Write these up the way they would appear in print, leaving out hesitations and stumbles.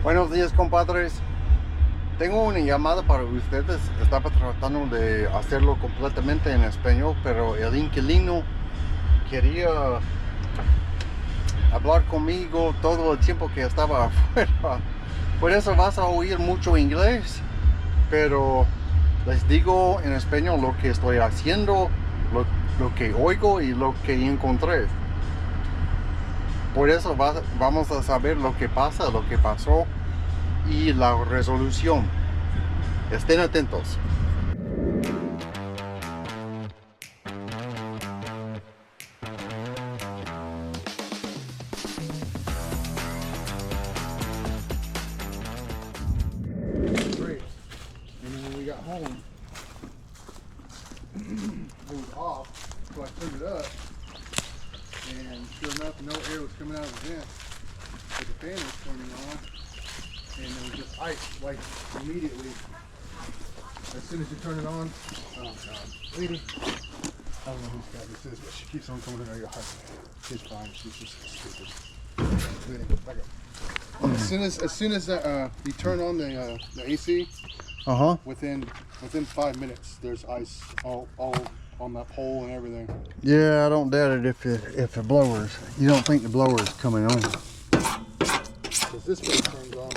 Buenos días, compadres. Tengo una llamada para ustedes. Estaba tratando de hacerlo completamente en español, pero el inquilino quería hablar conmigo todo el tiempo que estaba afuera. Por eso vas a oír mucho inglés, pero les digo en español lo que estoy haciendo, lo que oigo y lo que encontré. Por eso vamos a saber lo que pasa, lo que pasó y la resolución. Estén atentos. Great. And then when we got home, it was off, so I turned it up, and sure enough, no air was coming out of the vent. But the fan was turning on, and there was just ice, like immediately. As soon as you turn it on, oh God, lady, I don't know whose cat this is, but she keeps on coming in our yard. She's fine, she's just stupid. Lady, back up. As soon as you turn on the AC, within 5 minutes, there's ice all on that pole and everything. Yeah, I don't doubt it if the blowers. You don't think the blower is coming on? Because this one turns on.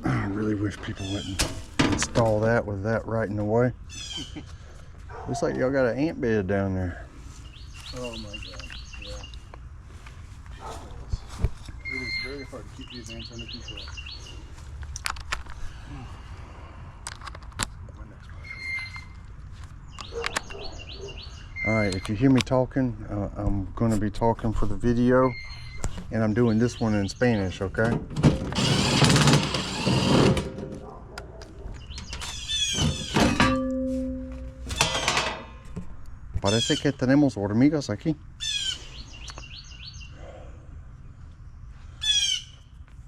I really wish people wouldn't install that with that right in the way. Looks like y'all got an ant bed down there. Oh my God, yeah. It is very hard to keep these ants under control. Alright, if you hear me talking, I'm going to be talking for the video, and I'm doing this one in Spanish, okay? Parece que tenemos hormigas aquí.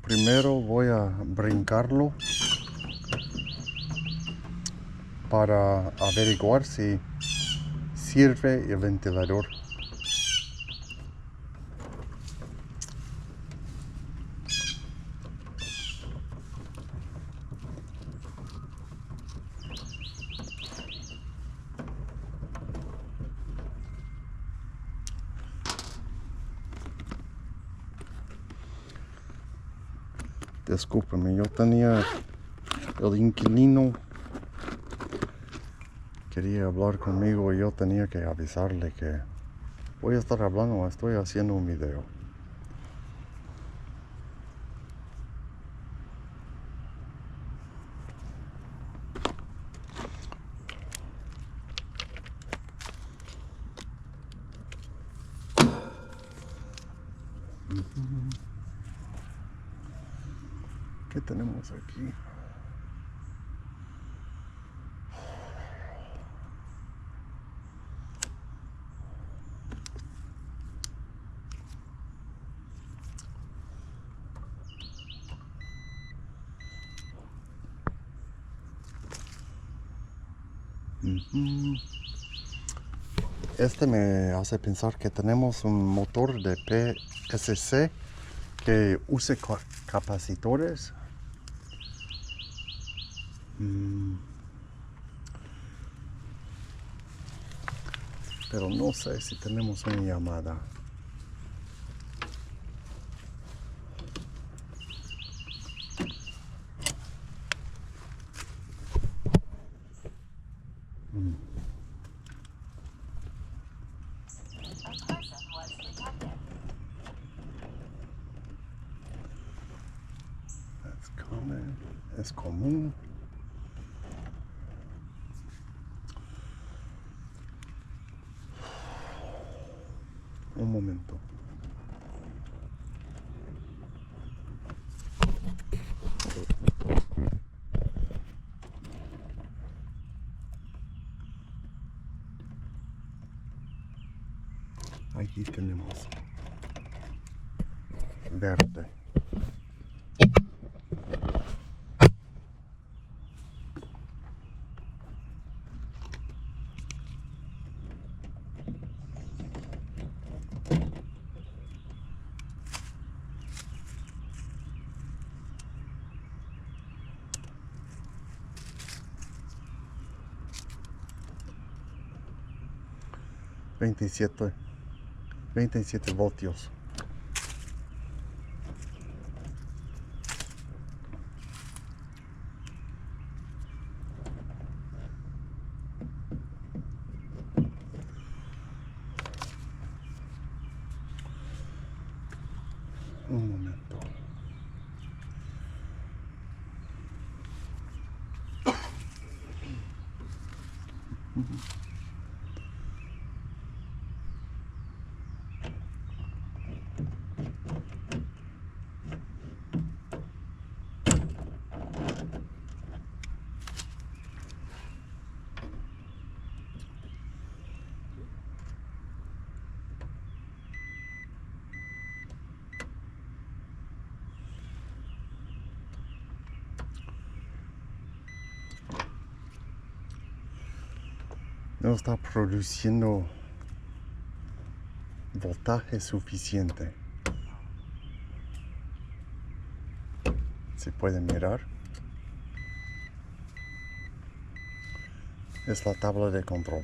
Primero voy a brincarlo para averiguar si sirve el ventilador. Discúlpeme, yo tenía el inquilino quería hablar conmigo y yo tenía que avisarle que voy a estar hablando, estoy haciendo un video. ¿Qué tenemos aquí? Este me hace pensar que tenemos un motor de PSC que use capacitores. Pero no sé si tenemos una llamada. That's common. Es común. Un momento. Aquí tenemos verde. Veintisiete voltios. Un momento. No está produciendo voltaje suficiente. ¿Se puede mirar? Es la tabla de control.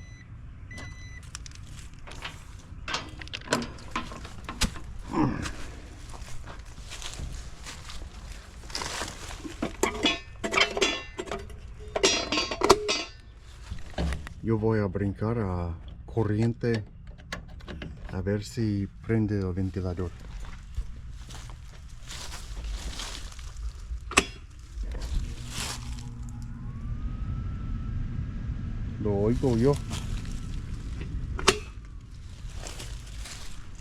Yo voy a brincar a corriente a ver si prende el ventilador. Lo oigo yo.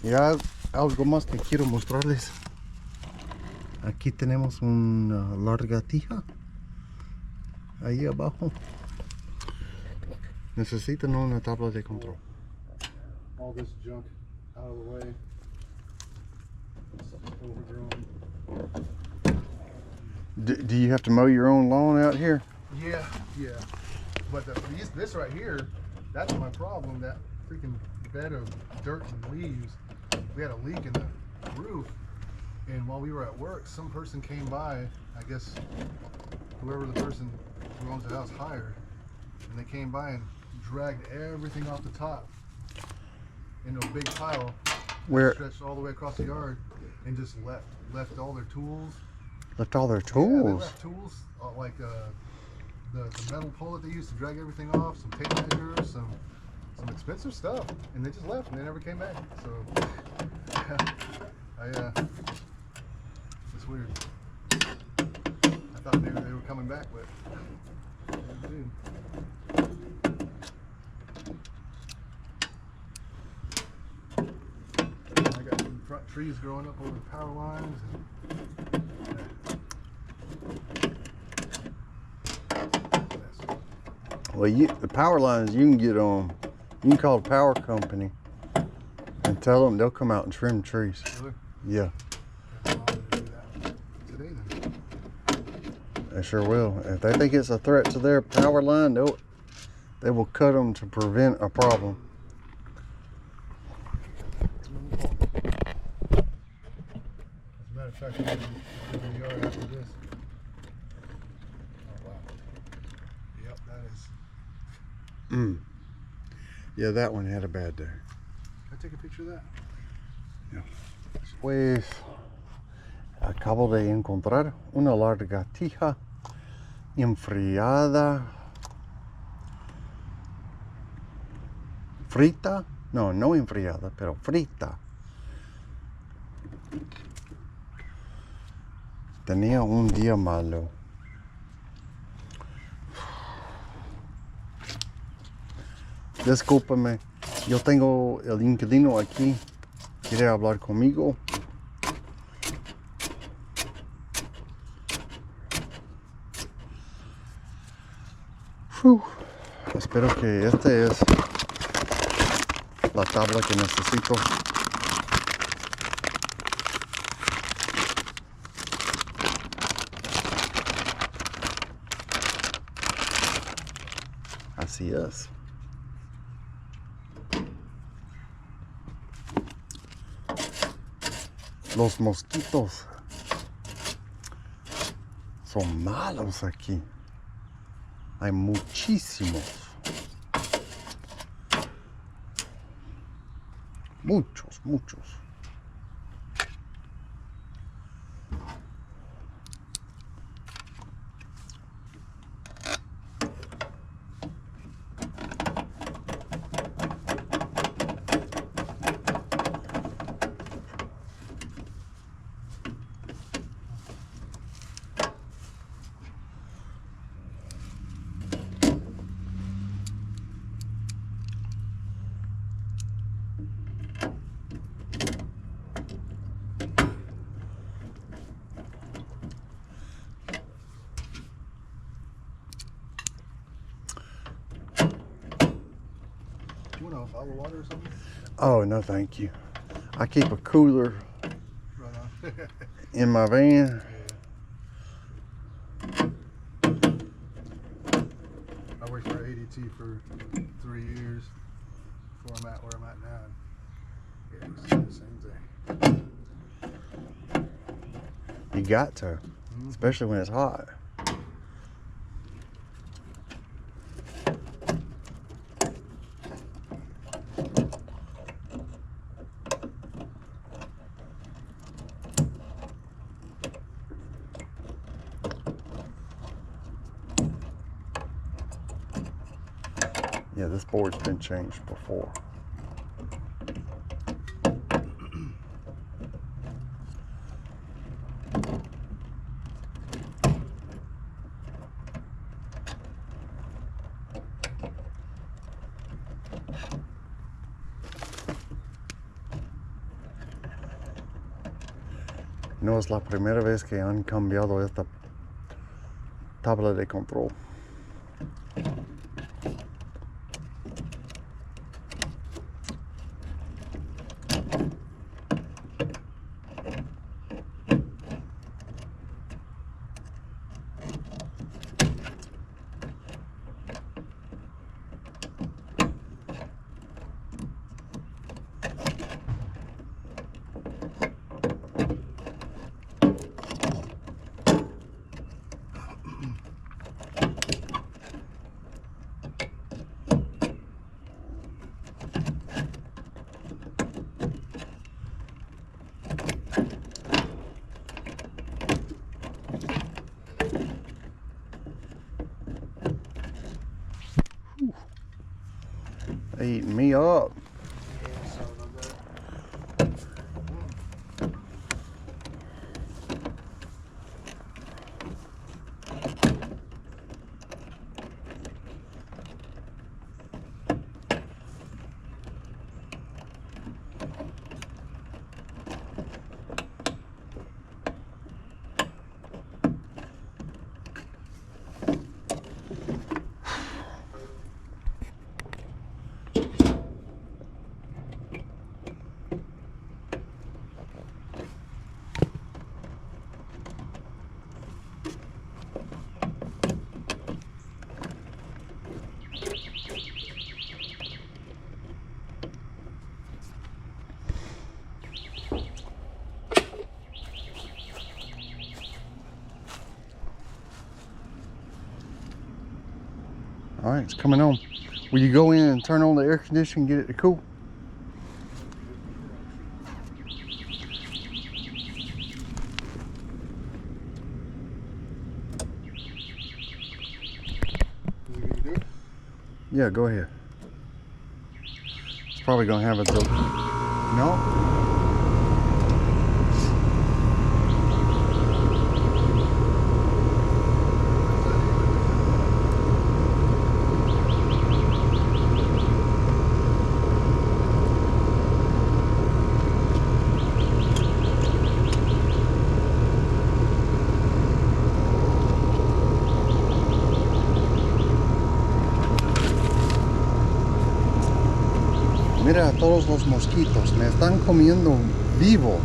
Y algo más que quiero mostrarles. Aquí tenemos una larga tija. Ahí abajo. Necesitan una tabla de control. All this junk out of the way. Something overgrown. Do you have to mow your own lawn out here? Yeah. But this right here, that's my problem. That freaking bed of dirt and leaves. We had a leak in the roof, and while we were at work, some person came by. I guess whoever the person who owns the house hired, and they came by and dragged everything off the top into a big pile. Where? Stretched all the way across the yard, and just left all their tools. Left all their Yeah, they tools? left tools like the metal pole that they used to drag everything off, some tape measures, some expensive stuff, and they just left and they never came back. So it's weird. I thought maybe they were coming back, but dude. I got some front trees growing up over the power lines. Well, the power lines you can get on. You can call the power company and tell them they'll come out and trim trees. Really? Yeah, Today then. they sure will. If they think it's a threat to their power line, they will cut them to prevent a problem. As a matter of fact, I'm going to the yard after this. Oh, wow. Yep, that is. Yeah, that one had a bad day. Can I take a picture of that? Yeah. Pues acabo de encontrar una larga tija enfriada, frita, no enfriada, pero frita. Tenía un día malo. Discúlpame, yo tengo el inquilino aquí. ¿Quiere hablar conmigo? Espero que este es la tabla que necesito. Así es. Los mosquitos son malos aquí. Hay muchísimos. Muchos. You want a bottle of water or something? Oh, no, thank you. I keep a cooler Right on. in my van. I worked for ADT for 3 years before I'm at where I'm at now. Yeah, it's the same thing. You got to, especially when it's hot. Yeah, this board's been changed before. No es la primera vez que han cambiado esta tabla de control. They eating me up. All right, it's coming on. Will you go in and turn on the air conditioning and get it to cool? Yeah, go ahead. It's probably gonna have a no. Mira, a todos los mosquitos. Me están comiendo vivos.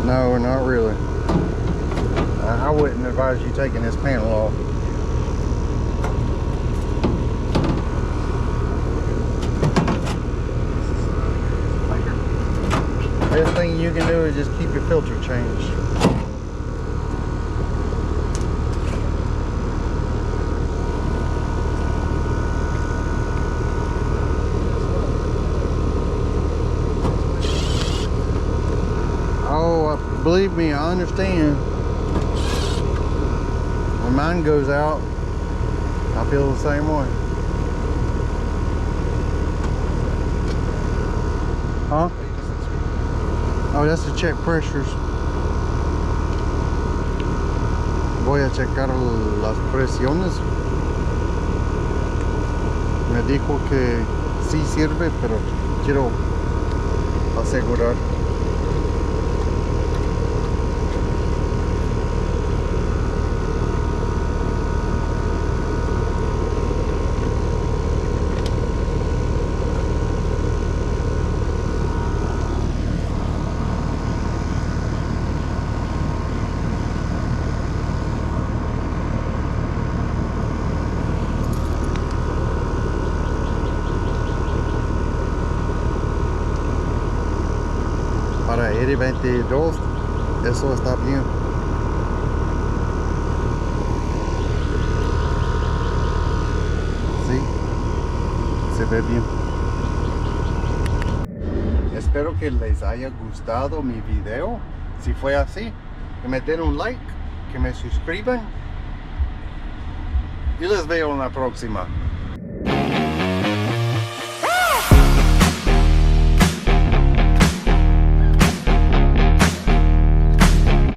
No, not really. I wouldn't advise you taking this panel off. Best thing you can do is just keep your filter changed. Believe me, I understand. When mine goes out, I feel the same way. Huh? Oh, that's to check pressures. Voy a checar las presiones. Me dijo que sí sirve, pero quiero asegurar. Para aire 22, eso está bien. Sí, se ve bien. Espero que les haya gustado mi video. Si fue así, que me den un like, que me suscriban y les veo en la próxima.